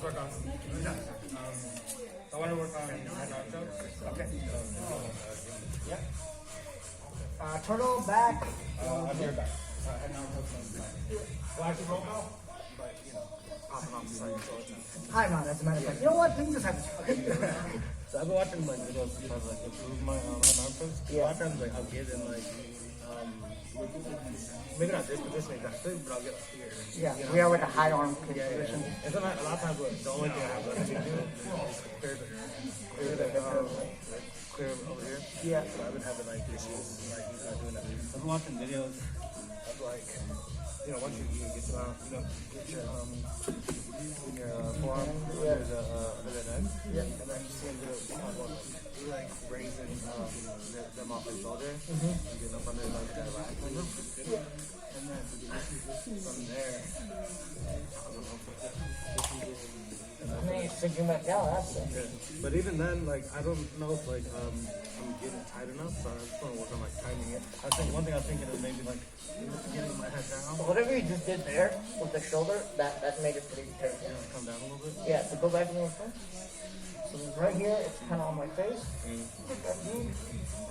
work on. I want to work on head arms. Okay. Yep. Turtle back. On your back. Head arms. Well, actually roll out, but you know, popping off the side. Hi, man. As a matter of fact, you know what? We can just have. So I've been watching like videos to try to like improve my head arm press. A lot of times like I'll get in like maybe not this position exactly, but I'll get here. Yeah, you know? we are like a high arm position. And so a lot of times the only thing I have left to do is clear over here. Yeah. So I've been having like issues like doing that. I've been watching videos of like, you know, once you get get your forearm, there's a neck, and then you see him do like raising them off his shoulder, and getting up under like that rack, and then from there, I mean, you're thinking back down, that's it. yeah. But even then, like I don't know if like I'm getting tight enough, so I just want to work on like tightening it. I think one thing I was thinking is maybe like getting my head down. Whatever you just did there with the shoulder, that made it pretty terrible. Yeah, come down a little bit. Yeah, so go back a little bit. So right here, it's kind of on my face. And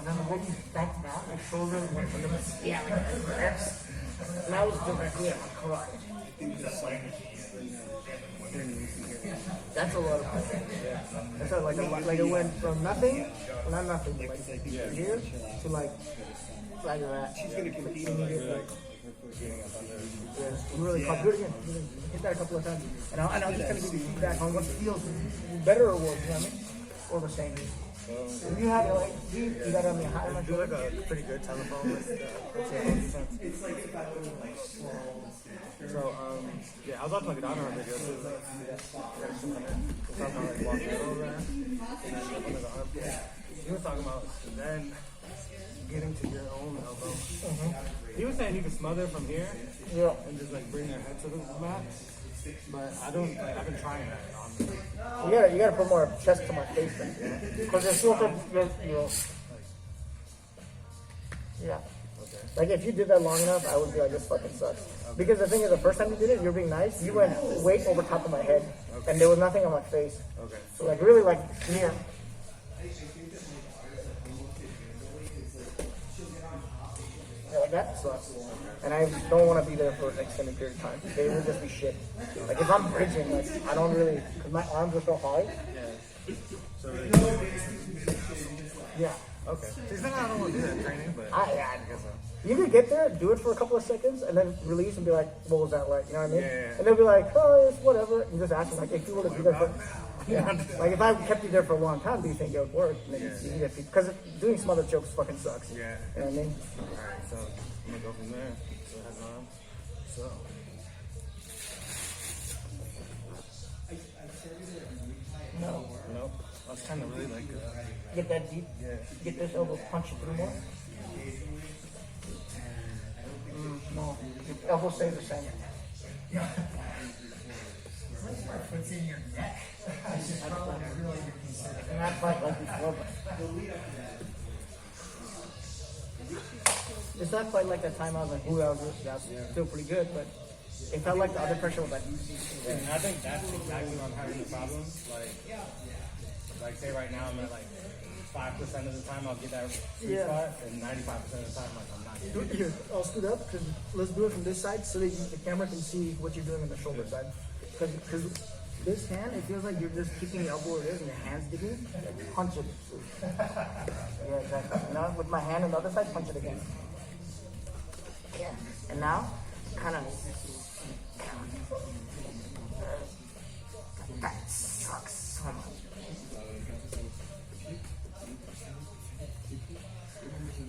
then when you back down, my shoulder went a little bit, yeah, like this. Now it's directly at my crotch. That's a lot of pressure. Yeah. That's like it went from nothing, well, not nothing, but like here to like that. She's gonna continue like. Yeah, really tough. Do it again. Hit that a couple of times. And I'll just kind of give you feedback on what feels better or worse, you know what I mean? Or the same. If you had like, you got on the high I do like a pretty good telephone with So, yeah, I was watching like an honor video too. Talking about like walking over there, and then one of the arm pulls. He was talking about then getting to your own elbow. He was saying you can smother from here, and just like bring your head to the mat. But I don't. Like, I've been trying that. You gotta put more chest to my face then, because there's still some, yeah. Okay. Like if you did that long enough, I would be like, this fucking sucks. Because the thing is, the first time you did it, you were being nice. You went way over top of my head, and there was nothing on my face. Okay. So like really like here. Yeah, like that sucks. And I don't want to be there for an extended period of time. It would just be shit. Like if I'm bridging, like I don't really, because my arms are so high. Yeah. So Yeah. okay. So I don't want to do that training, but I guess so. You could get there, do it for a couple of seconds, and then release and be like, what was that like? You know what I mean? Yeah. And they'll be like, oh, it's whatever. And just ask them, like, if you were to do that for... Yeah. Like, if I kept you there for a long time, do you think it would work? Because doing smothered chokes fucking sucks. Yeah. You know what I mean? Alright, so I'm going to go from there. So it has arms. So... No. Nope. I was kind of really like... Get that deep. yeah. Get this elbow, punch it through more. No. Your elbow stays the same. What's in your neck? And not quite like before, but... It's not quite like that time I was like, ooh, that's still pretty good, but it felt like the other pressure was like... And I think that's exactly what I'm having the problem. Like say right now I'm at like 5% of the time I'll get that sweet spot, and 95% of the time like I'm not getting it. Here, I'll scoot up, because let's do it from this side so that the camera can see what you're doing on the shoulder side. Because this hand, it feels like you're just keeping the elbow where it is and your hand's digging. Like, punch it. Yeah, exactly. Now with my hand on the other side, punch it again. Yeah. And now, kind of... That sucks so much.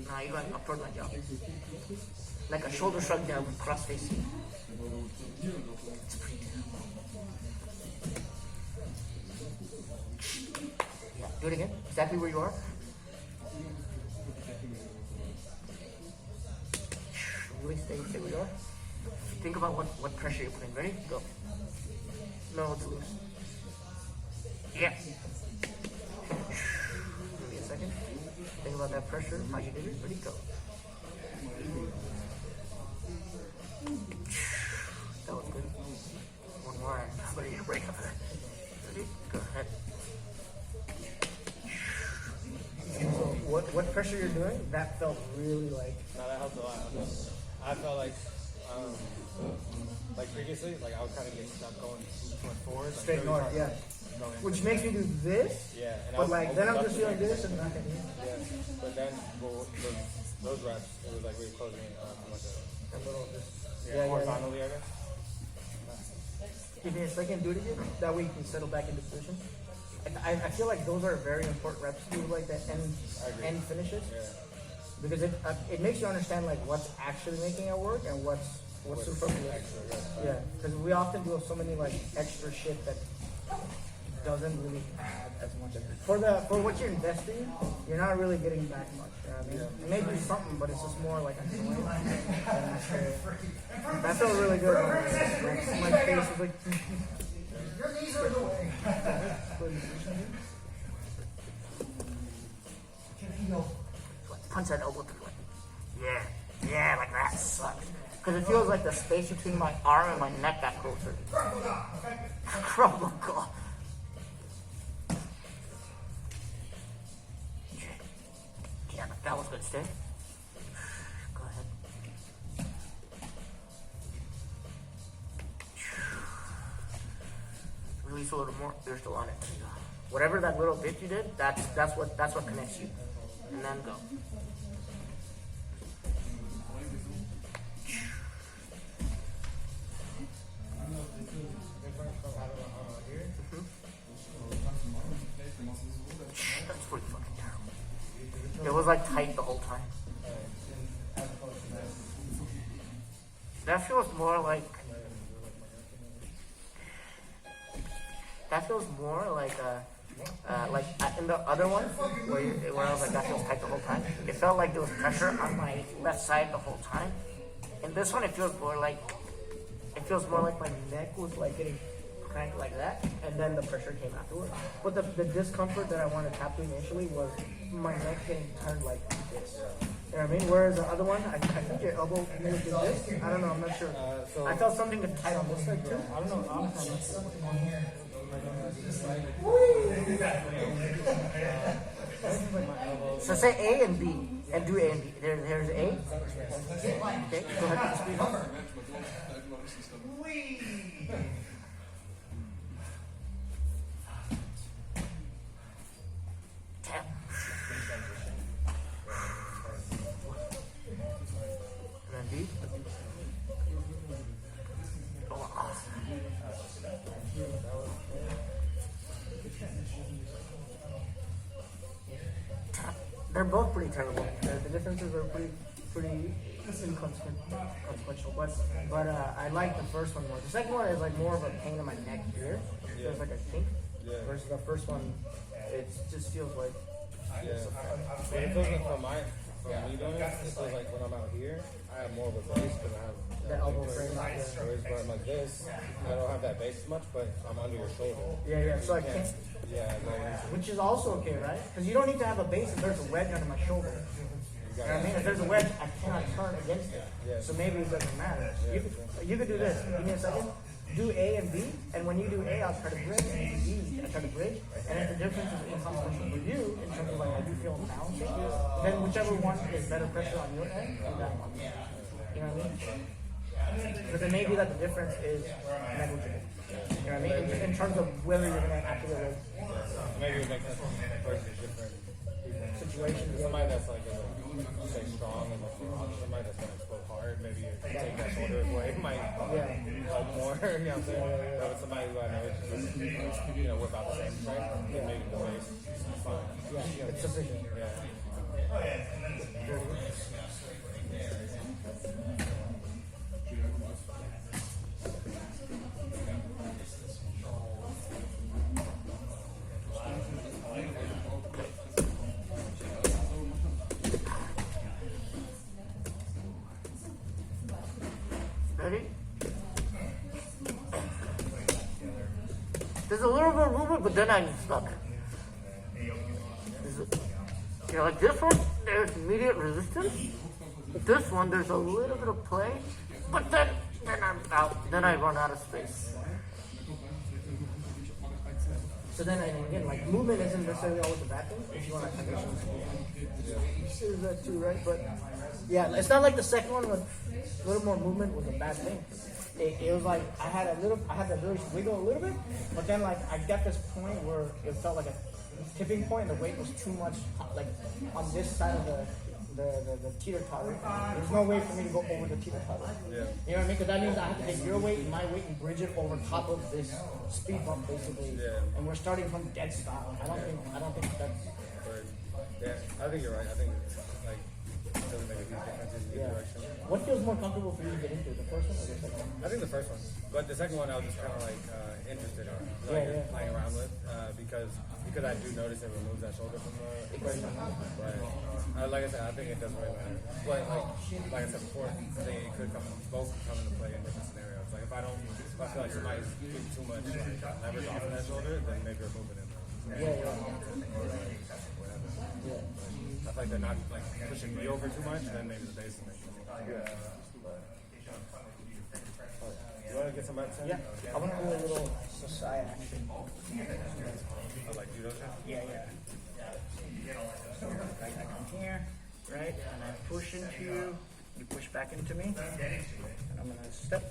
Now you're going upward like that. Like a shoulder shrug down with cross facing. It's pretty terrible. Yeah, do it again. Exactly where you are. Really stay where you are. Think about what pressure you're putting. Ready? Go. No, it's loose. Yeah. Give me a second. Think about that pressure, how you did it. Ready? Go. That was good. One more. I'm ready to break up there. pressure you're doing, that felt really like. No, that helped a lot. I felt like previously, like I would kind of get stuck going too much forward. Like Straight really north, hard yeah. going. Which makes me do this, Yeah, and but like then I'm just opening feeling up this and nothing. Yeah, but then those reps, it was like really closing in on like A little just. horizontally, I guess. Give me a second, do it again. That way you can settle back into position. I feel like those are very important reps to do, like the end finishes. Yeah. Because it makes you understand like what's actually making it work and what's super Extra, yeah. Because we often do so many like extra shit that doesn't really add as much. For what you're investing, you're not really getting back much. You know what I mean? It may do something, but it's just more like annoying. That felt really good. My face was like. Your knees are the way. Punch that elbow through it. Yeah, like that sucks. Because it feels like the space between my arm and my neck got closer. Crumble. Yeah, that was good. Stay. Go ahead. Release a little more. You're still on it. Whatever that little bit you did, that's what connects you. And then go. That's pretty fucking terrible. It was like tight the whole time. That feels more like. That feels more like in the other one where I was like that feels tight the whole time. It felt like there was pressure on my left side the whole time. In this one, it feels more like my neck was like getting cranked like that, and then the pressure came afterwards. But the discomfort that I wanted to tap to initially was my neck getting turned like this. You know what I mean? Whereas the other one, I think your elbow maybe did this. I don't know. I'm not sure. I felt something to tight on this side too. I don't know. I'm not sure. So say A and B, and do A and B. There's A. Okay, go ahead with the speed up. Tap. And then B. They're both pretty terrible. The differences are pretty inconsequential. But I like the first one more. The second one is like more of a pain in my neck here. There's like a kink. Versus the first one, it just feels like. Yeah. But it feels like from me doing it, it feels like when I'm out here, I have more of a base because I have the elbow frame. Whereas when I'm like this, I don't have that base as much, but I'm under your shoulder. Yeah. So I can't. Yeah. Which is also okay, right? Because you don't need to have a base if there's a wedge under my shoulder. You know what I mean? If there's a wedge, I cannot turn against it. Yeah. So maybe it doesn't matter. You could do this. Give me a second. Do A and B, and when you do A, I'll try to bridge, and you do B, I'll try to bridge. And if the difference is inconsequential for you, in terms of like, I do feel balancing, then whichever one is better pressure on your end, do that one. You know what I mean? But then maybe that the difference is negligible. You know what I mean? In terms of whether you're going to actually like, Maybe it makes sense versus different situations. Somebody that's like, say strong and like somebody that's going to explode hard, maybe take that shoulder away might help more. You know what I'm saying? But with somebody who I know is just, we're about the same strength, maybe the base is fine. Yeah, it's sufficient. Yeah. Ready? There's a little bit of movement, but then I'm stuck. Like this one, there's immediate resistance. This one, there's a little bit of play, but then I'm out. Then I run out of space. So then, and again, like movement isn't necessarily always a bad thing if you want to condition. Is that too, right? But yeah, it's not like the second one with a little more movement was a bad thing. It was like I had the ability to wiggle a little bit, but then like I got this point where it felt like a tipping point, and the weight was too much, like on this side of the teeter-totter. There's no way for me to go over the teeter-totter. Yeah. You know what I mean? Because that means I have to take your weight and my weight and bridge it over top of this speed bump, basically. Yeah. And we're starting from dead stop. I don't think that's. But, yeah, I think you're right. I think like it doesn't make a huge difference in either direction. What feels more comfortable for you to get into, the first one or the second one? I think the first one, but the second one I was just kind of like interested in, playing around with because I do notice it removes that shoulder from the equation. But like I said, I think it doesn't really matter. But like I said before, I think it could both come into play in different scenarios. Like if I feel like somebody's getting too much leverage off of that shoulder, then maybe you're moving it. Whatever. Yeah. I feel like they're not like pushing me over too much, then maybe the base will make it. You want to get some medicine? Yeah. I want to do a little society action. Like judo shit? Yeah. So I come here, right, and I push into you. You push back into me, and I'm gonna step.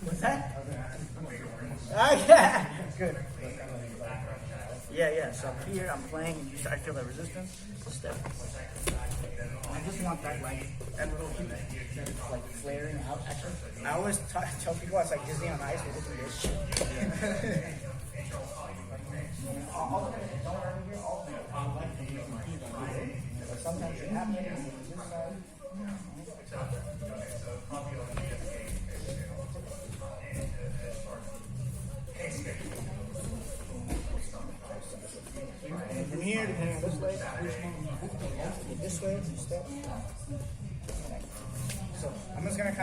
What's that? Yeah. Good. Yeah. So I'm here, I'm playing, and I feel the resistance. Step. I just want that little heat, like flaring out action. I always tell people it's like Disney on Ice, we're looking this shit. But sometimes it happens. From here, depending on this leg, this way, step. So I'm just gonna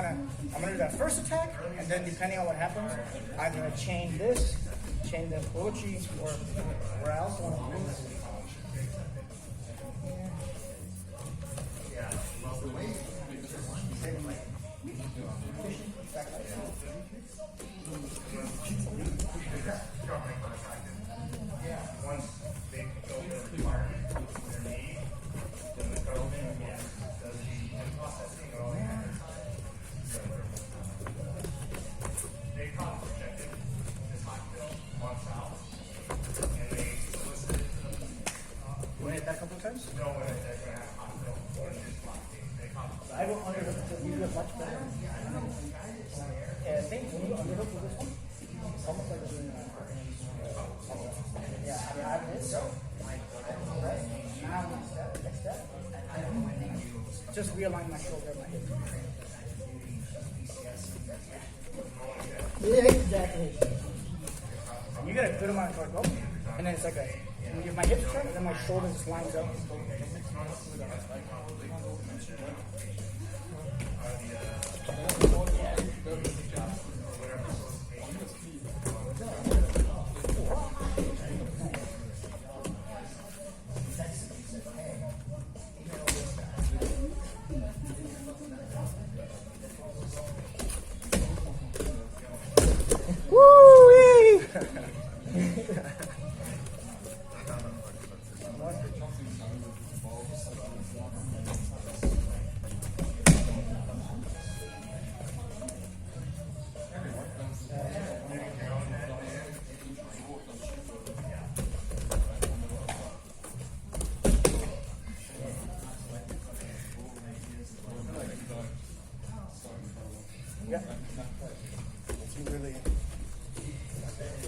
I'm gonna do that first attack, and then depending on what happens, I'm gonna chain this, chain the Orochi, or I also want to move this. That a couple of times? I will underhook to give you a much better. I think when you underhook with this one, it's almost like doing I have this. Right? Now, next step. Just realign my shoulder and my hip. Yeah, exactly. You get a good amount of torque, go. And then it's like if my hips turn, then my shoulder just lines up. Woo! Yeah.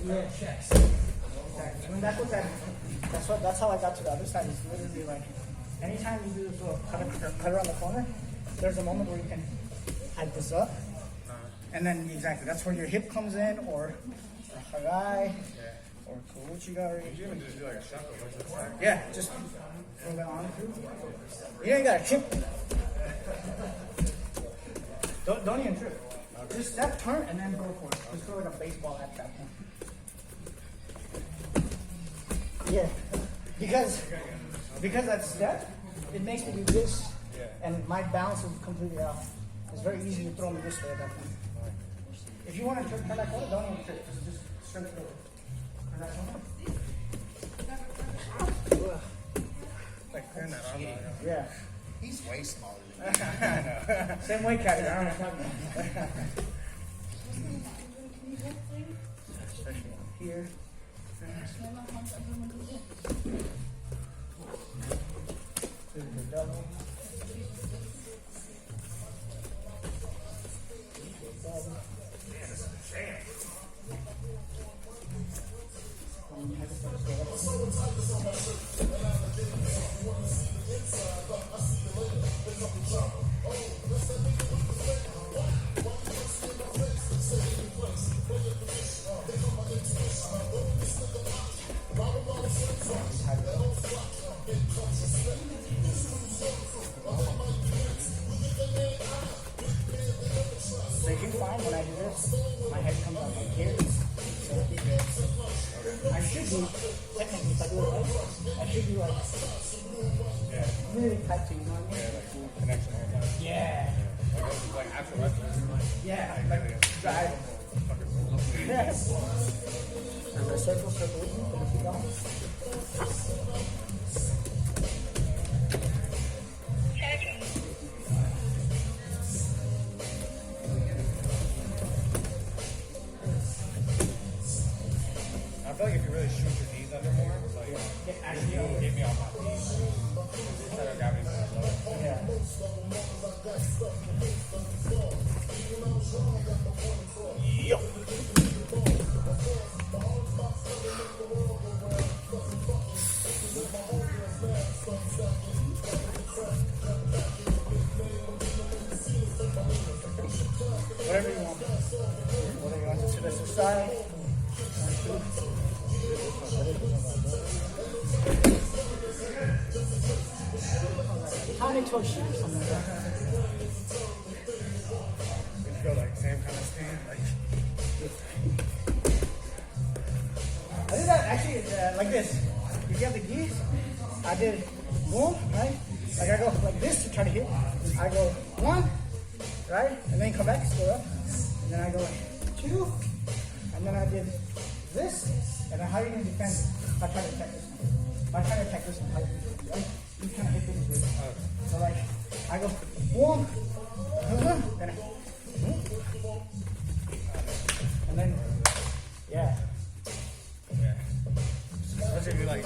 Yeah, checks. Exactly. I mean, that's how I got to the other side. It's literally like, anytime you do this little cut around the corner, there's a moment where you can hike this up, and then exactly that's where your hip comes in, or a harai, or kouchigari. Did you even just do like a shuffle? Yeah, just throw that on through. You ain't got a tip. Don't even trip. Just step, turn, and then go for it. Just throw like a baseball at that point. Yeah, because that step, it makes me do this, and my balance is completely off. It's very easy to throw me this way at that point. If you want to turn that corner, don't even trip. Just straight forward. Turn that corner. Like turn that arm out. Yeah. He's way smaller than me. Same weight category. I don't know what I'm talking about. Especially up here. This is the double. So you find when I do this, my head comes out like here. I should be, technically, if I do it right, I should be like really tight to, you know what I mean? Yeah, like full connection all the time. Yeah. Like after wrestling. Yeah, like drive. Yes. And the circle with me, and keep going. I feel like if you really shoot your knees under more, like Actually, get me off my feet. Center of gravity is low. yeah. Whatever you want. Whatever you want. So that's the side. How many toes shoot or something like that? You feel like same kind of stand, like I did that actually like this. If you have the geese, I did boom, right? Like I go like this to try to hit. I go 1, right? And then come back, go up. And then I go like 2. And then I did this. And then how are you going to defend it? I try to attack this one. If I try to attack this one, how do you do it, right? You kind of hit this with it. So like, I go 1, then and then, yeah. yeah. Especially if you like,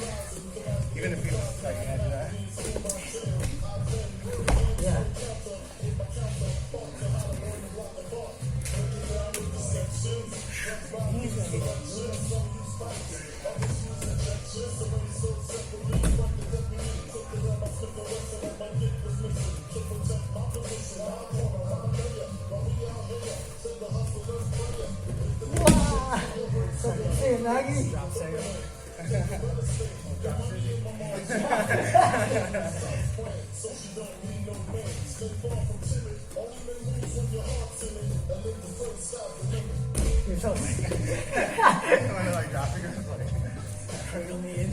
even if you like, you know, do that. Yeah. Hey, Nogi. You're so sick. I want to like drop it, like Hurting me in.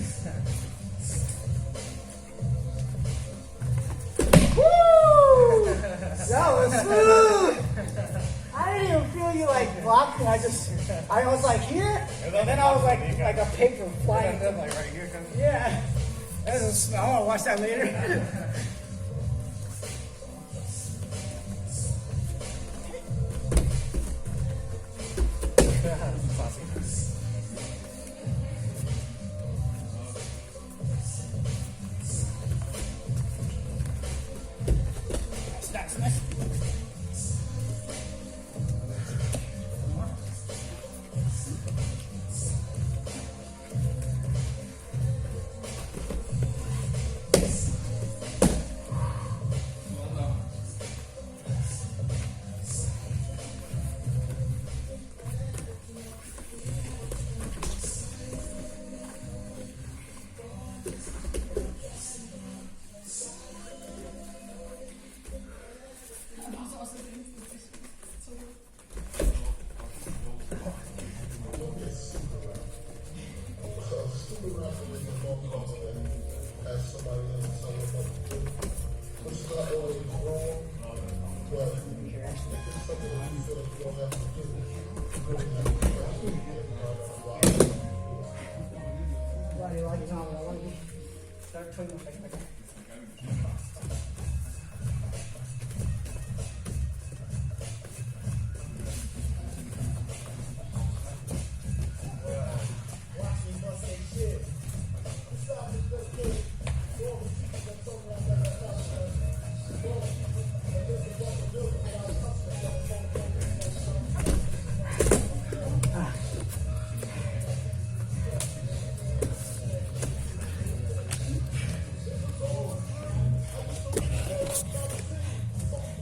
That was smooth. I didn't even feel you like blocking. I was like here, and then I was like a paper flying. like right here. Yeah. That was, I want to watch that later. Nice. Everybody like his arm. I want to start tweeting like that.